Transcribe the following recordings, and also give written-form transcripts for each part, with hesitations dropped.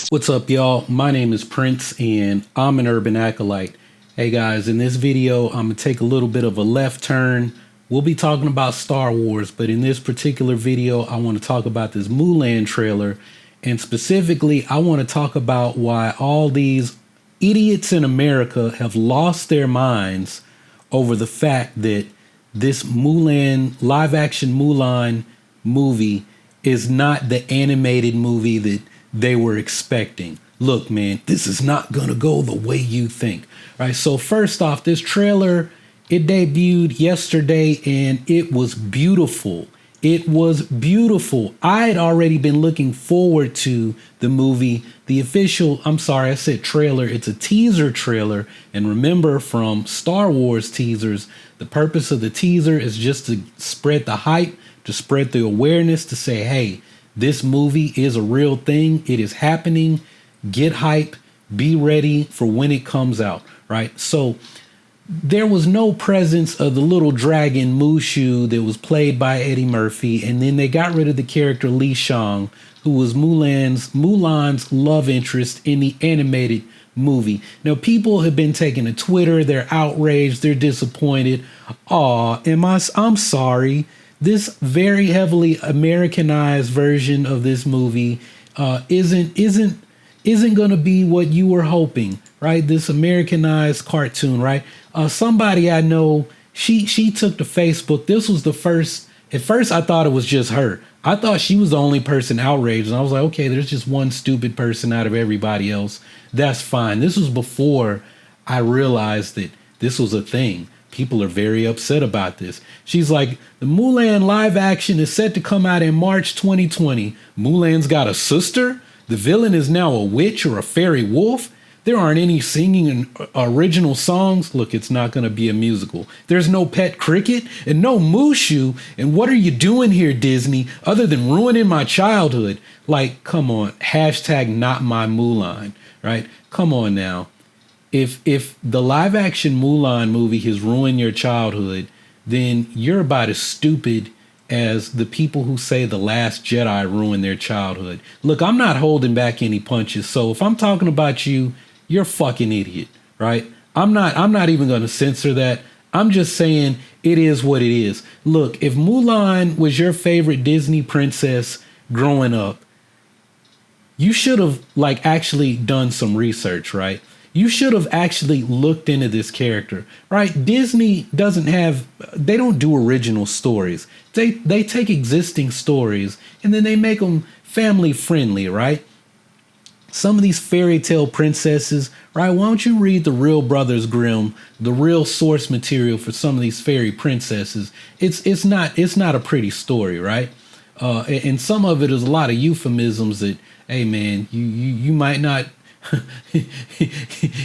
What's up, y'all? My name is Prince and I'm an urban acolyte. Hey guys, in this video, I'm gonna take a little bit of a left turn. We'll be talking about Star Wars, but in this particular video, I want to talk about this Mulan trailer. And specifically, I want to talk about why all these idiots in America have lost their minds over the fact that this Mulan, live action Mulan movie is not the animated movie that they were expecting. Look, man, this is not gonna go the way you think. All right, so first off, this trailer, it debuted yesterday and it was beautiful. It was beautiful. I had already been looking forward to the movie, the official, I'm sorry, I said trailer. It's a teaser trailer. And remember, from Star Wars teasers, the purpose of the teaser is just to spread the hype, to spread the awareness, to say, hey, this movie is a real thing. It is happening. Get hype. Be ready for when it comes out, right? So there was no presence of the little dragon Mushu that was played by Eddie Murphy, and then they got rid of the character Li Shang, who was Mulan's love interest in the animated movie. Now, people have been taking to Twitter. They're outraged. They're disappointed. I'm sorry. This very heavily Americanized version of this movie isn't going to be what you were hoping, right? This Americanized cartoon, right? Somebody I know, she took to Facebook. This was the first. At first, I thought it was just her. I thought she was the only person outraged, and I was like, okay, there's just one stupid person out of everybody else. That's fine. This was before I realized that this was a thing. People are very upset about this. She's like, the Mulan live action is set to come out in March 2020. Mulan's got a sister. The villain is now a witch or a fairy wolf. There aren't any singing original songs. Look, it's not going to be a musical. There's no pet cricket and no Mushu. And what are you doing here, Disney, other than ruining my childhood? Like, come on. Hashtag not my Mulan, right? Come on now. If the live action Mulan movie has ruined your childhood, then you're about as stupid as the people who say The Last Jedi ruined their childhood. Look, I'm not holding back any punches. So if I'm talking about you, you're a fucking idiot, right? I'm not even going to censor that. I'm just saying it is what it is. Look, if Mulan was your favorite Disney princess growing up, you should have actually done some research, right? You should have actually looked into this character, right? Disney they don't do original stories. They take existing stories and then they make them family friendly, right? Some of these fairy tale princesses, right? Why don't you read the real Brothers Grimm, the real source material for some of these fairy princesses? It's not a pretty story, right? And some of it is a lot of euphemisms that, hey man, you might not.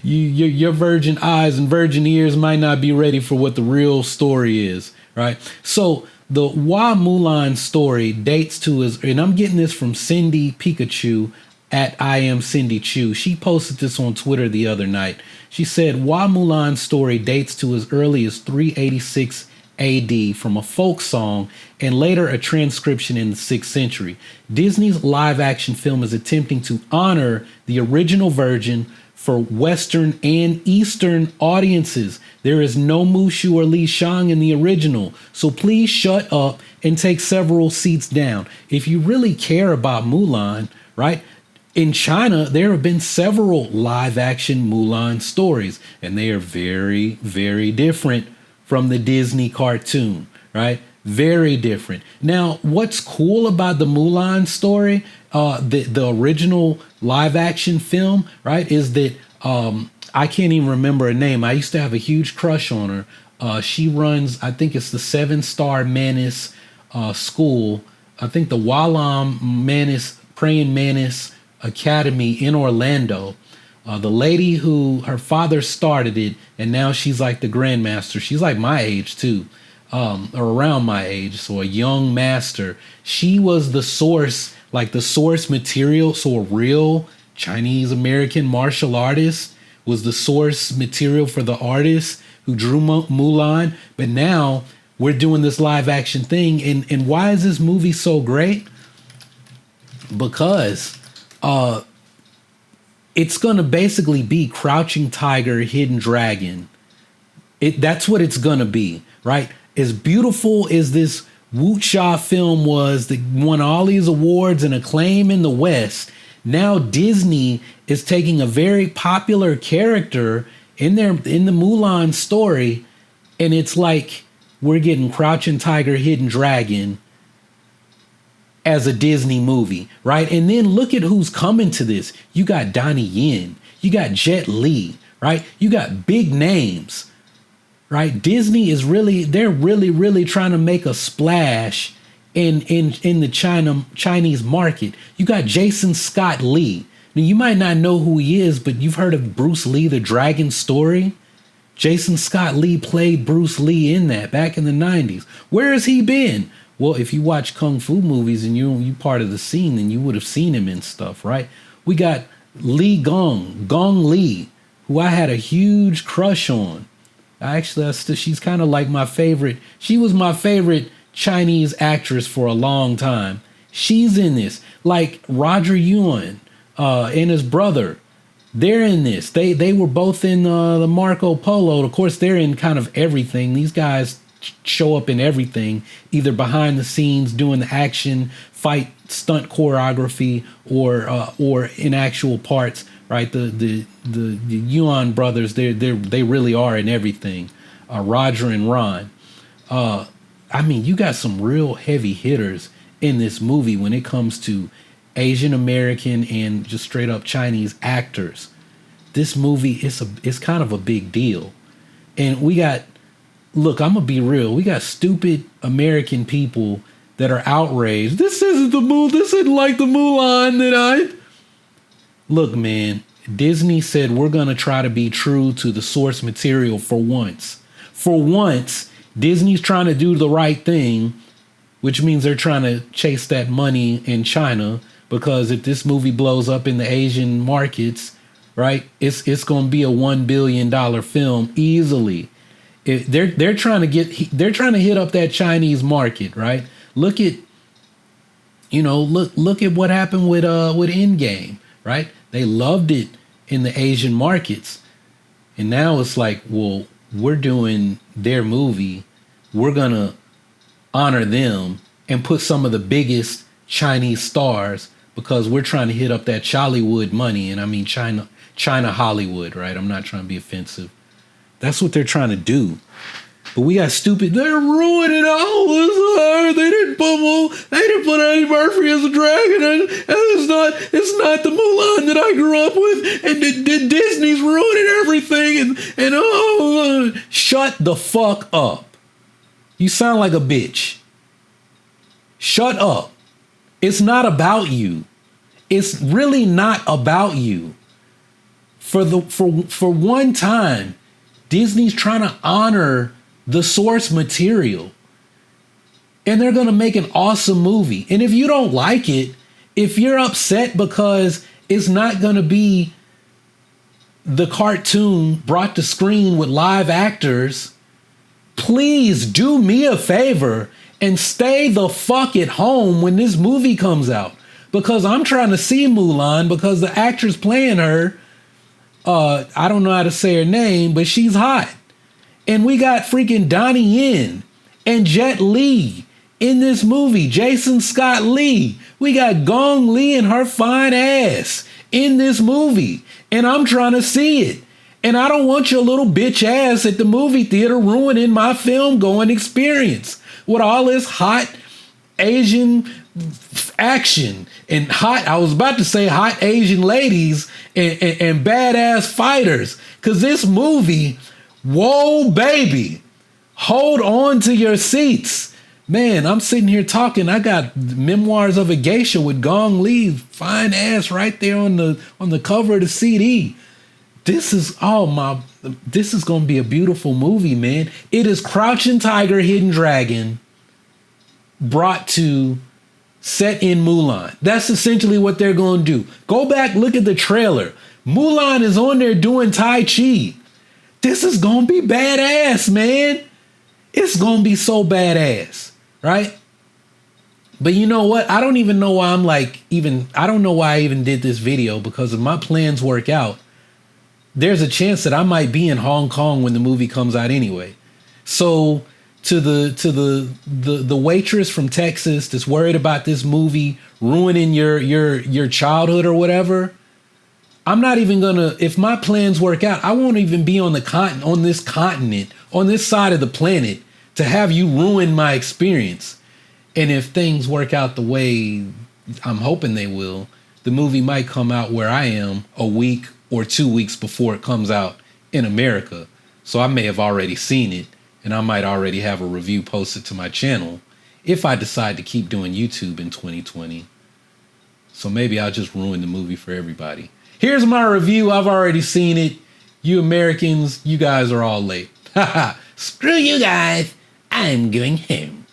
Your virgin eyes and virgin ears might not be ready for what the real story is, right? So the Why Mulan story dates to and I'm getting this from Cindy Pikachu at I am Cindy Chu. She posted this on Twitter the other night. She said Why Mulan story dates to as early as 386 AD from a folk song and later a transcription in the 6th century. Disney's live action film is attempting to honor the original version for Western and Eastern audiences. There is no Mushu or Li Shang in the original, so please shut up and take several seats down. If you really care about Mulan, right? In China, there have been several live action Mulan stories, and they are very, very different from the Disney cartoon, right? Very different. Now, what's cool about the Mulan story, the original live action film, right, is that I can't even remember her name. I used to have a huge crush on her. She runs, I think it's the 7-Star Manus school. I think the Walam Manus, Praying Manus Academy in Orlando. The lady who her father started it, and now she's like the grandmaster. She's like my age too, or around my age, so a young master. She was the source, the source material. So a real Chinese American martial artist was the source material for the artist who drew Mulan. But now we're doing this live action thing, and why is this movie so great? Because It's gonna basically be Crouching Tiger, Hidden Dragon. That's what it's gonna be, right? As beautiful as this Wuxia film was that won all these awards and acclaim in the West, now Disney is taking a very popular character in the Mulan story, and it's like we're getting Crouching Tiger, Hidden Dragon as a Disney movie, right? And then look at who's coming to this. You got Donnie Yen, you got Jet Li, right? You got big names, right? Disney is they're really trying to make a splash in the Chinese market. You got Jason Scott Lee. Now you might not know who he is, but you've heard of Bruce Lee, the Dragon Story. Jason Scott Lee played Bruce Lee in that back in the 90s. Where has he been? Well, if you watch Kung Fu movies and you part of the scene, then you would have seen him in stuff, right? We got Gong Li, who I had a huge crush on. She's kind of like my favorite. She was my favorite Chinese actress for a long time. She's in this. Like Roger Yuan and his brother. They're in this. They were both in the Marco Polo. Of course, they're in kind of everything. These guys show up in everything, either behind the scenes doing the action, fight, stunt choreography, or in actual parts. Right, the Yuan brothers, they really are in everything. Roger and Ron. I mean, you got some real heavy hitters in this movie when it comes to Asian American and just straight up Chinese actors. This movie is kind of a big deal, and we got. Look, I'm gonna be real. We got stupid American people that are outraged. This isn't like the Mulan that I. Look, man, Disney said we're going to try to be true to the source material for once. For once, Disney's trying to do the right thing, which means they're trying to chase that money in China, because if this movie blows up in the Asian markets, right, it's going to be a $1 billion film easily. They're trying to hit up that Chinese market, right? Look at what happened with Endgame. Right? They loved it in the Asian markets. And now it's like, well, we're doing their movie. We're going to honor them and put some of the biggest Chinese stars, because we're trying to hit up that Chollywood money. And I mean, China Hollywood, right? I'm not trying to be offensive. That's what they're trying to do. But we got stupid. They're ruining all this. They didn't put Eddie Murphy as a dragon, and it's not the Mulan that I grew up with. And Disney's ruining everything. And shut the fuck up. You sound like a bitch. Shut up. It's not about you. It's really not about you. For one time, Disney's trying to honor the source material, and they're going to make an awesome movie. And if you don't like it, if you're upset because it's not going to be the cartoon brought to screen with live actors, please do me a favor and stay the fuck at home when this movie comes out, because I'm trying to see Mulan, because the actress playing her, I don't know how to say her name, but she's hot. And we got freaking Donnie Yen and Jet Li in this movie. Jason Scott Lee. We got Gong Li and her fine ass in this movie. And I'm trying to see it. And I don't want your little bitch ass at the movie theater ruining my film going experience with all this hot Asian action and I was about to say hot Asian ladies and badass fighters. Because this movie, whoa, baby, hold on to your seats. Man, I'm sitting here talking. I got Memoirs of a Geisha with Gong Li, fine ass, right there on the cover of the CD. This is going to be a beautiful movie, man. It is Crouching Tiger, Hidden Dragon set in Mulan. That's essentially what they're going to do. Go back, look at the trailer. Mulan is on there doing Tai Chi. This is going to be badass, man. It's going to be so badass, right? But you know what? I don't even know why I don't know why I even did this video, because if my plans work out, there's a chance that I might be in Hong Kong when the movie comes out anyway. So to the waitress from Texas that's worried about this movie ruining your childhood or whatever, I'm not even gonna, if my plans work out, I won't even be on this continent, on this side of the planet to have you ruin my experience. And if things work out the way I'm hoping they will, the movie might come out where I am a week or 2 weeks before it comes out in America. So I may have already seen it, and I might already have a review posted to my channel if I decide to keep doing YouTube in 2020. So maybe I'll just ruin the movie for everybody. Here's my review. I've already seen it. You Americans, you guys are all late. Haha, screw you guys. I'm going home.